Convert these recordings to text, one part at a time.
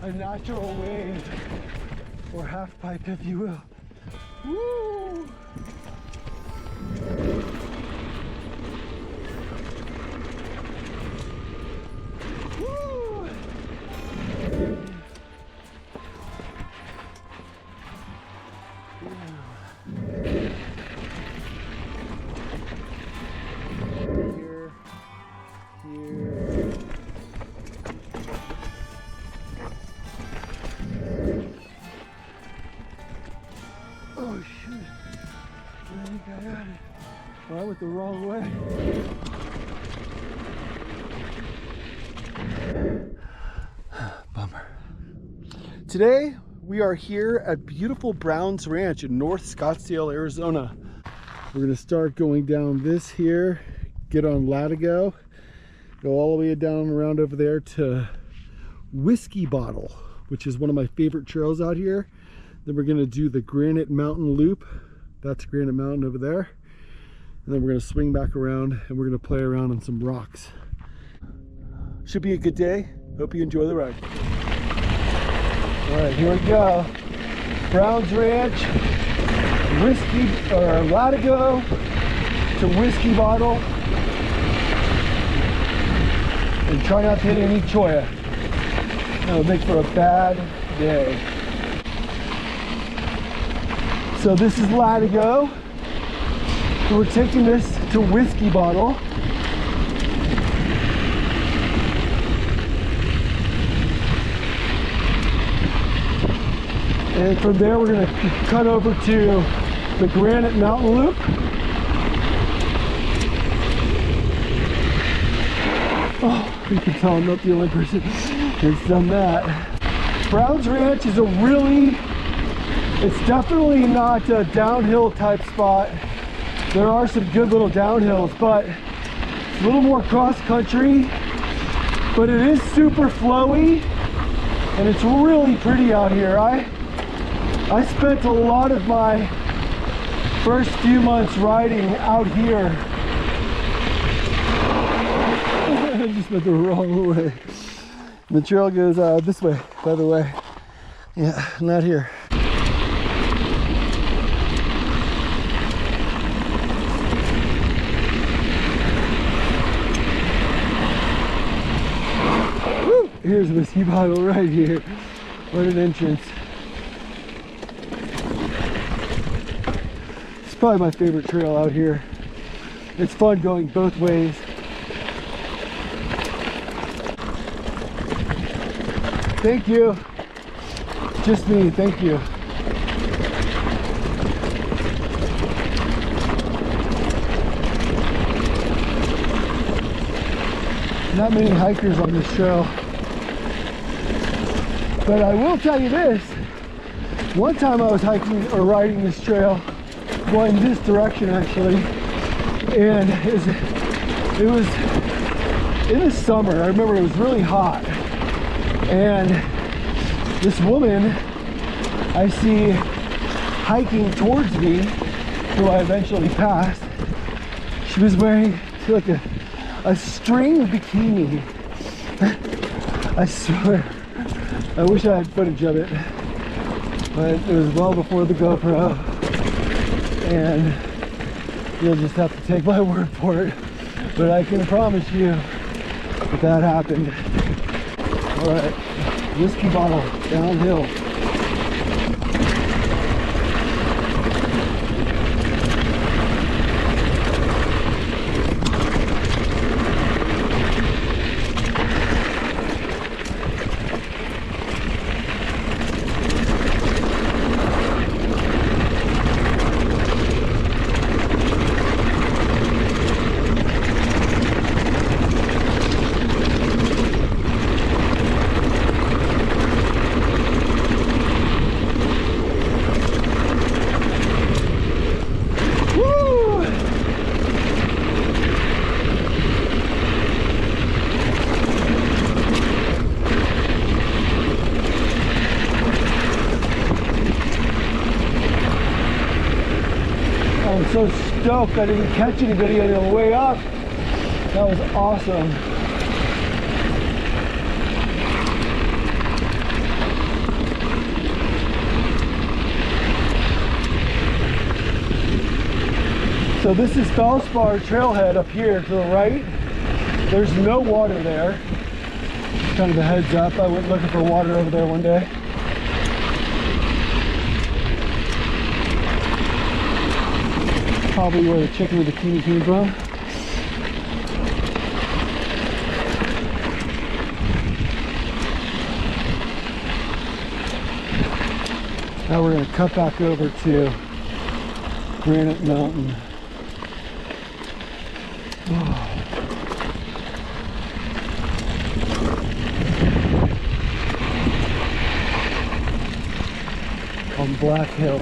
a natural wave, or half pipe if you will. Woo! Woo! Oh shoot, I think I got it. Well, I went the wrong way. Bummer. Today we are here at beautiful Brown's Ranch in North Scottsdale, Arizona. We're gonna start going down this here, get on Latigo, go all the way down around over there to Whiskey Bottle, which is one of my favorite trails out here. Then we're gonna do the Granite Mountain Loop. That's Granite Mountain over there. And then we're gonna swing back around and we're gonna play around on some rocks. Should be a good day. Hope you enjoy the ride. All right, here we go. Brown's Ranch, Latigo to Whiskey Bottle. And try not to hit any choya. That'll make for a bad day. So this is Latigo. So we're taking this to Whiskey Bottle. And from there we're going to cut over to the Granite Mountain Loop. Oh, you can tell I'm not the only person that's done that. Brown's Ranch is it's definitely not a downhill type spot. There are some good little downhills, but it's a little more cross country, but it is super flowy and it's really pretty out here. I spent a lot of my first few months riding out here. I just went the wrong way. The trail goes this way, by the way. Yeah, not here. Woo! Here's Whiskey Bottle right here. What an entrance. It's probably my favorite trail out here. It's fun going both ways. Thank you. Just me, thank you. Not many hikers on this trail. But I will tell you this. One time I was hiking or riding this trail, going this direction actually, and it was in the summer. I remember it was really hot. And this woman I see hiking towards me, who I eventually passed, she was wearing like a string bikini. I swear, I wish I had footage of it, but it was well before the GoPro, and you'll just have to take my word for it. But I can promise you that happened. All right, Whiskey Bottle, downhill. I'm so stoked I didn't catch anybody on the way up. That was awesome. So this is Feldspar Trailhead up here to the right. There's no water there. Kind of a heads up. I went looking for water over there one day. Probably where the chicken with the bikini came from. Now we're going to cut back over to Granite Mountain. Oh. On Black Hill.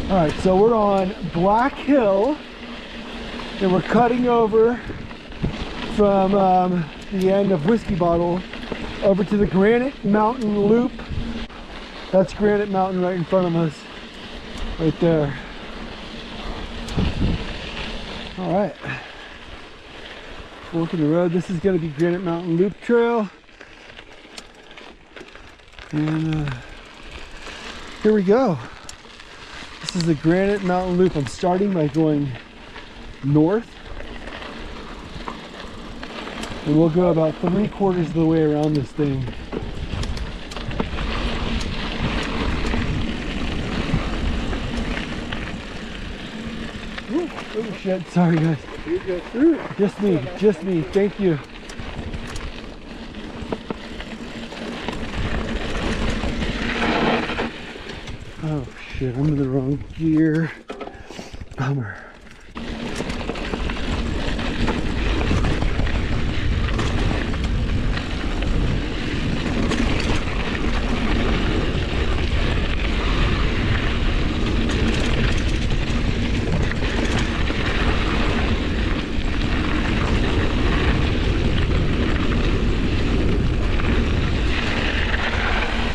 All right, so we're on Black Hill, and we're cutting over from the end of Whiskey Bottle over to the Granite Mountain Loop. That's Granite Mountain right in front of us, right there. All right, fork in the road. This is going to be Granite Mountain Loop Trail, and here we go. This is the Granite Mountain Loop. I'm starting by going north, and we'll go about 3/4 of the way around this thing. Ooh, oh shit, sorry guys. Just me, thank you. Oh shit, I'm in the wrong gear. Bummer.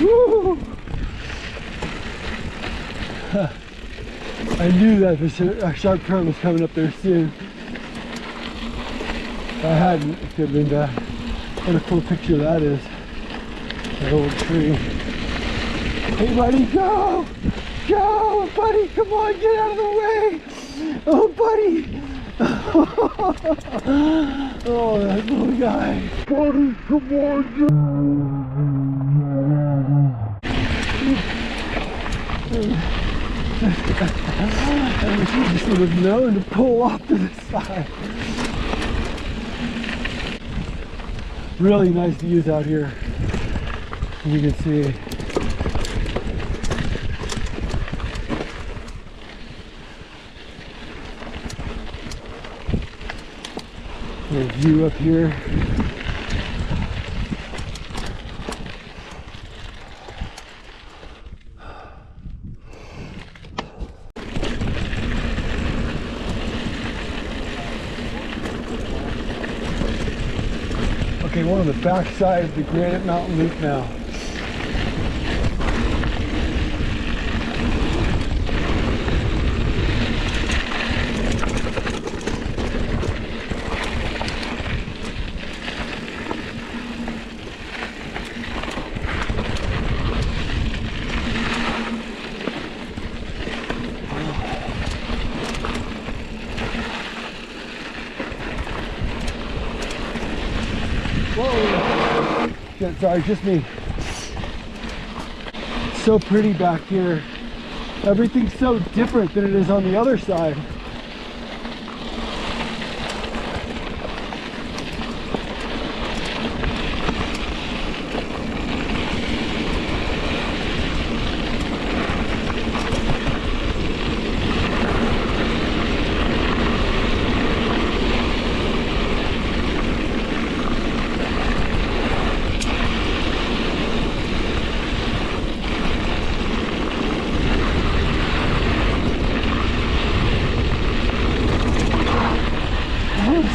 Woo! I knew that a sharp turn was coming up there soon. If I hadn't, it could have been bad. What a cool picture that is. That old tree. Hey buddy, go! Go! Buddy, come on, get out of the way! Oh buddy! Oh, that little guy. Buddy, come on! I wish you just would have known to pull off to the side. Really nice views out here. You can see. There's a view up here. Okay, we're on the back side of the Granite Mountain Loop now. Whoa! Yeah, sorry, just me. So pretty back here. Everything's so different than it is on the other side.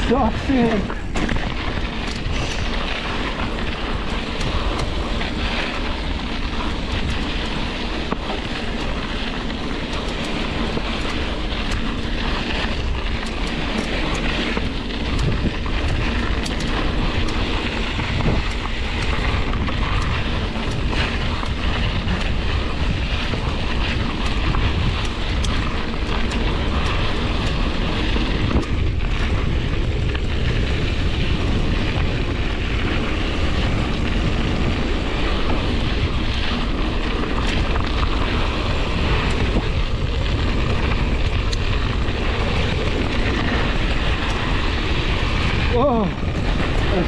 Soft sand.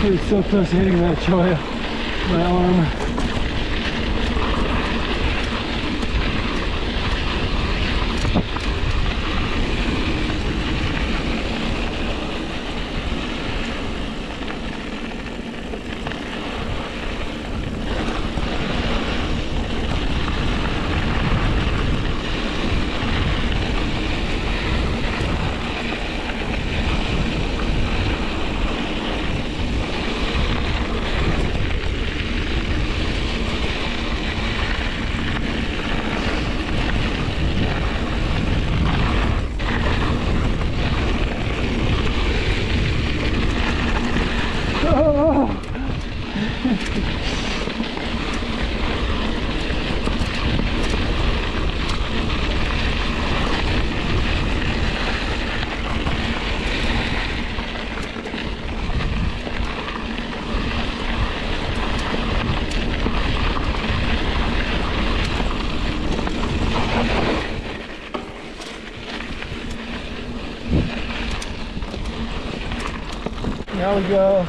Getting so close to hitting that choya. My arm. Now we go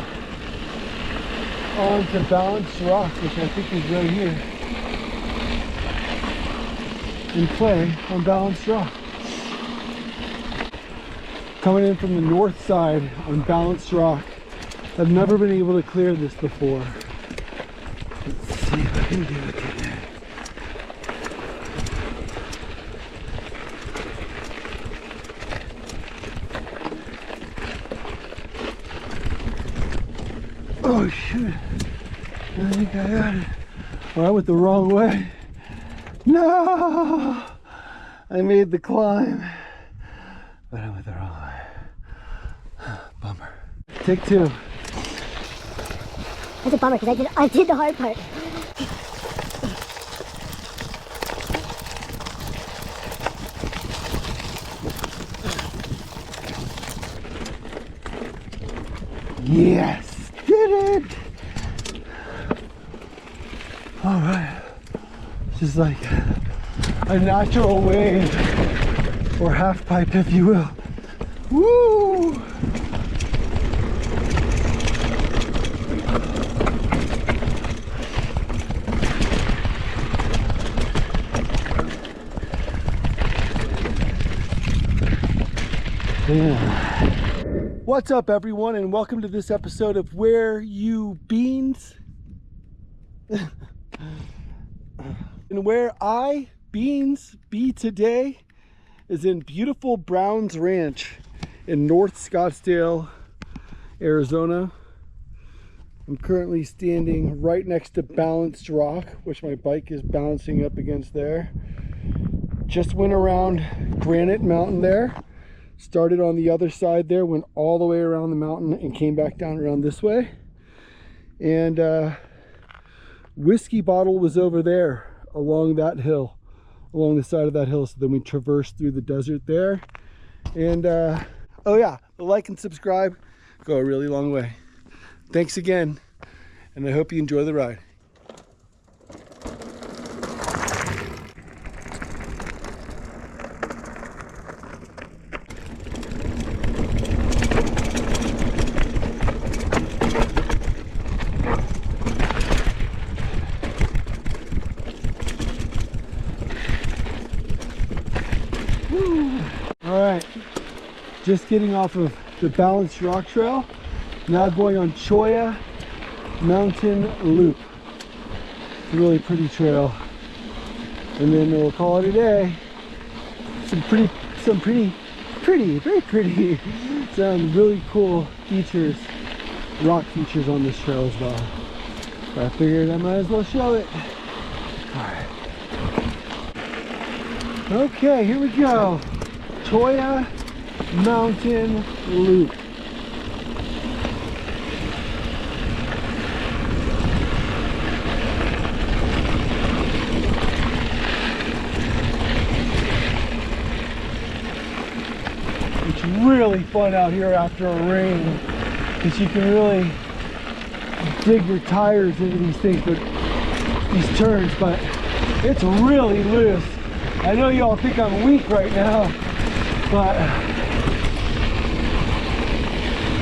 on to balanced rock, which I think is right here. And play on balanced rock. Coming in from the north side on balanced rock. I've never been able to clear this before. Let's see if I can do it today. Oh shoot, I think I got it. Oh, I went the wrong way. No! I made the climb, but I went the wrong way. Bummer. Take two. That's a bummer because I did the hard part. Yes! Did it! All right, just like a natural wave or half pipe, if you will. Woo! Yeah. What's up, everyone, and welcome to this episode of Where You Beans. And where I, Beans, be today is in beautiful Browns Ranch in North Scottsdale, Arizona. I'm currently standing right next to balanced rock, which my bike is bouncing up against there. Just went around Granite Mountain there. Started on the other side there, went all the way around the mountain and came back down around this way. And whiskey bottle was over there along that hill, along the side of that hill. So then we traversed through the desert there. And oh yeah, the like and subscribe go a really long way. Thanks again, and I hope you enjoy the ride. Alright, just getting off of the balanced rock trail, now going on Choya Mountain Loop. It's a really pretty trail. And then we'll call it a day. Some pretty, very pretty, some really cool features, rock features on this trail as well. But I figured I might as well show it. Alright. Okay, here we go. Choya Mountain Loop. It's really fun out here after a rain because you can really dig your tires into these things, but these turns, but it's really loose. I know y'all think I'm weak right now, but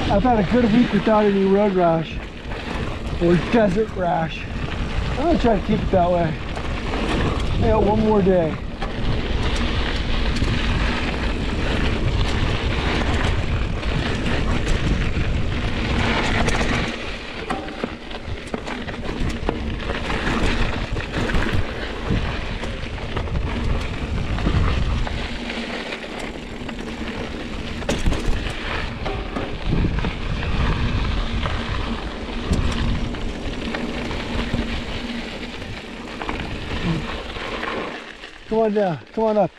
I've had a good week without any road rash. or desert rash. I'm gonna try to keep it that way. I got one more day. Come on down, come on up.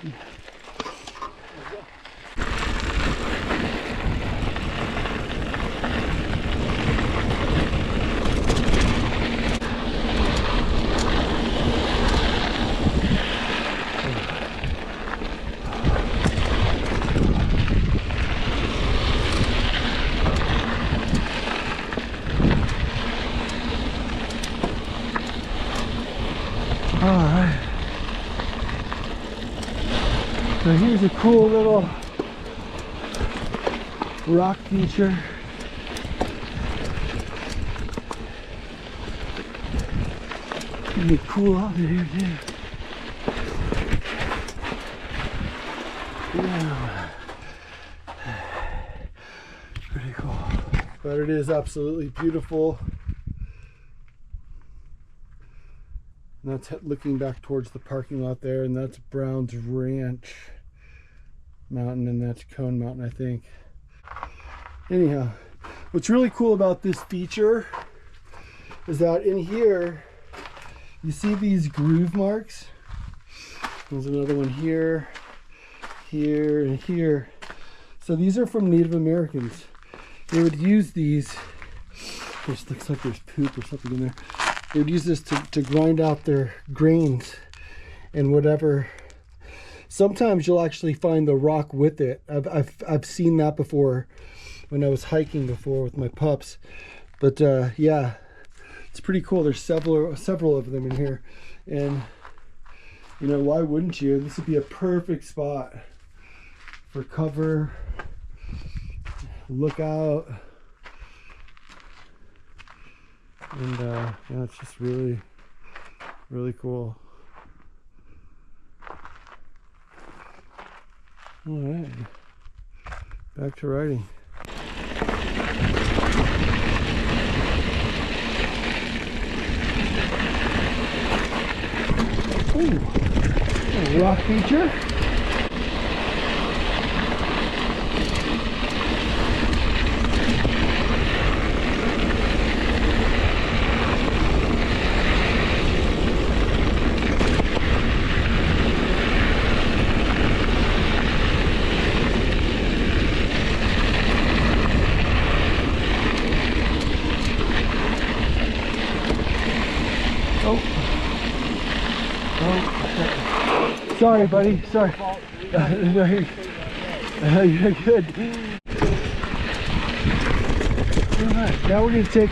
All right. So here's a cool little rock feature. It'd be cool out here too. Yeah. Pretty cool. But it is absolutely beautiful. And that's looking back towards the parking lot there, and that's Brown's Ranch Mountain, and that's Cone Mountain, I think. Anyhow, what's really cool about this feature is that in here you see these groove marks. There's another one here, here, and here. So these are from Native Americans. They would use these. This looks like there's poop or something in there. They would use this to grind out their grains and whatever. Sometimes you'll actually find the rock with it. I've seen that before when I was hiking before with my pups. But yeah, it's pretty cool. There's several of them in here, and you know, why wouldn't you? This would be a perfect spot for cover, look out. And yeah, it's just really, really cool. All right, back to riding. Ooh, a rock feature. Sorry, buddy. Sorry. No, you're good. All right, now we're going to take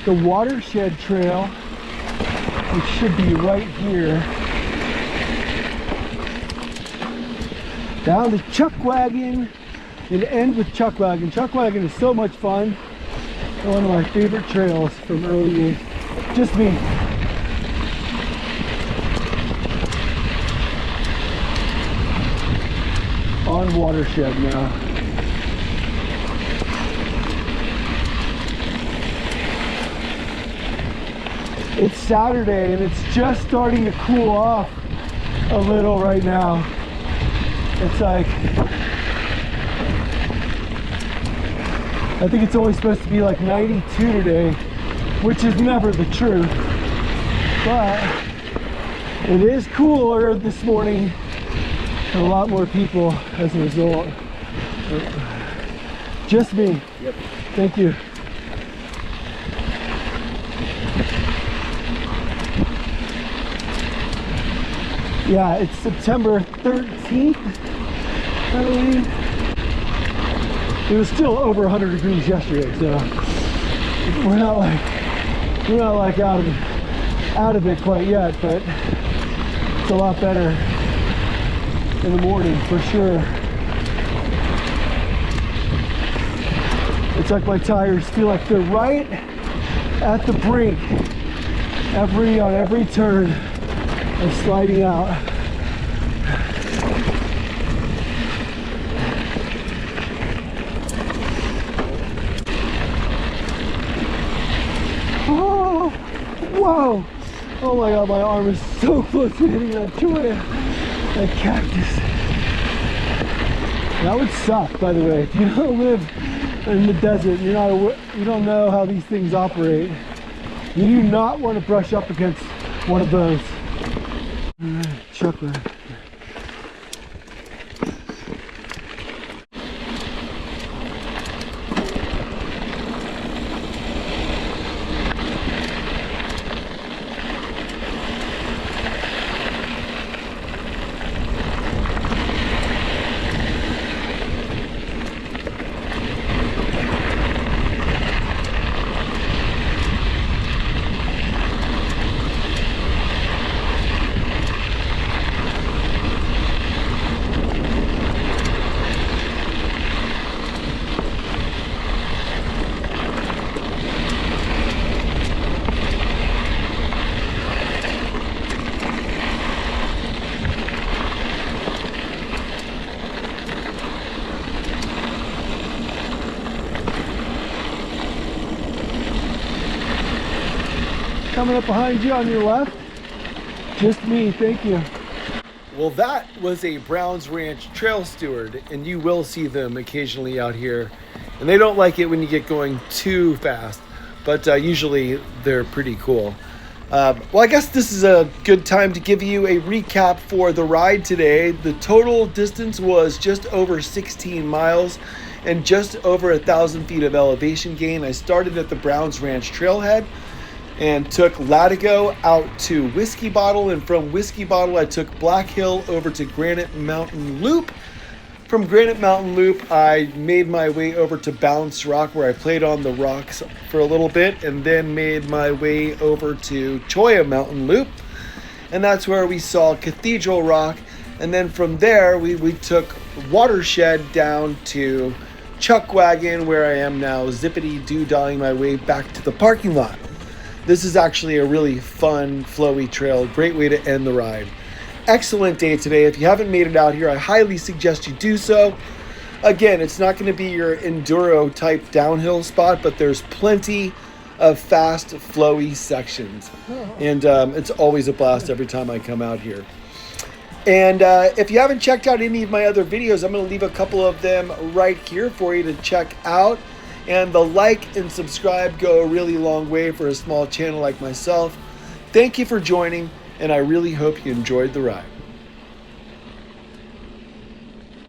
the watershed trail, which should be right here, down to Chuckwagon and end with Chuckwagon. Chuckwagon is so much fun. One of my favorite trails from early days. Just me. On watershed now. It's Saturday and it's just starting to cool off a little right now. It's like, I think it's only supposed to be like 92 today, which is never the truth, but it is cooler this morning. A lot more people as a result. Just me. Yep. Thank you. Yeah, it's September 13th, I believe. It was still over 100 degrees yesterday, so we're not like out of it quite yet, but it's a lot better in the morning for sure. It's like my tires feel like they're right at the brink, on every turn of sliding out. Oh, whoa! Oh my God, my arm is so close to hitting that Choya, that cactus. That would suck, by the way. If you don't live in the desert, you don't know how these things operate. You do not want to brush up against one of those. Chocolate. Coming up behind you on your left, just me, thank you. Well, that was a Browns Ranch trail steward, and you will see them occasionally out here. And they don't like it when you get going too fast, but usually they're pretty cool. Well, I guess this is a good time to give you a recap for the ride today. The total distance was just over 16 miles and just over 1,000 feet of elevation gain. I started at the Browns Ranch Trailhead and took Latigo out to Whiskey Bottle, and from Whiskey Bottle I took Black Hill over to Granite Mountain Loop. From Granite Mountain Loop I made my way over to Bounce Rock, where I played on the rocks for a little bit, and then made my way over to Choya Mountain Loop, and that's where we saw Cathedral Rock. And then from there we took Watershed down to Chuckwagon, where I am now zippity doo-dahing my way back to the parking lot. This is actually a really fun, flowy trail. Great way to end the ride. Excellent day today. If you haven't made it out here, I highly suggest you do so. Again, it's not going to be your enduro type downhill spot, but there's plenty of fast, flowy sections. And it's always a blast every time I come out here. And if you haven't checked out any of my other videos, I'm going to leave a couple of them right here for you to check out. And the like and subscribe go a really long way for a small channel like myself. Thank you for joining, and I really hope you enjoyed the ride.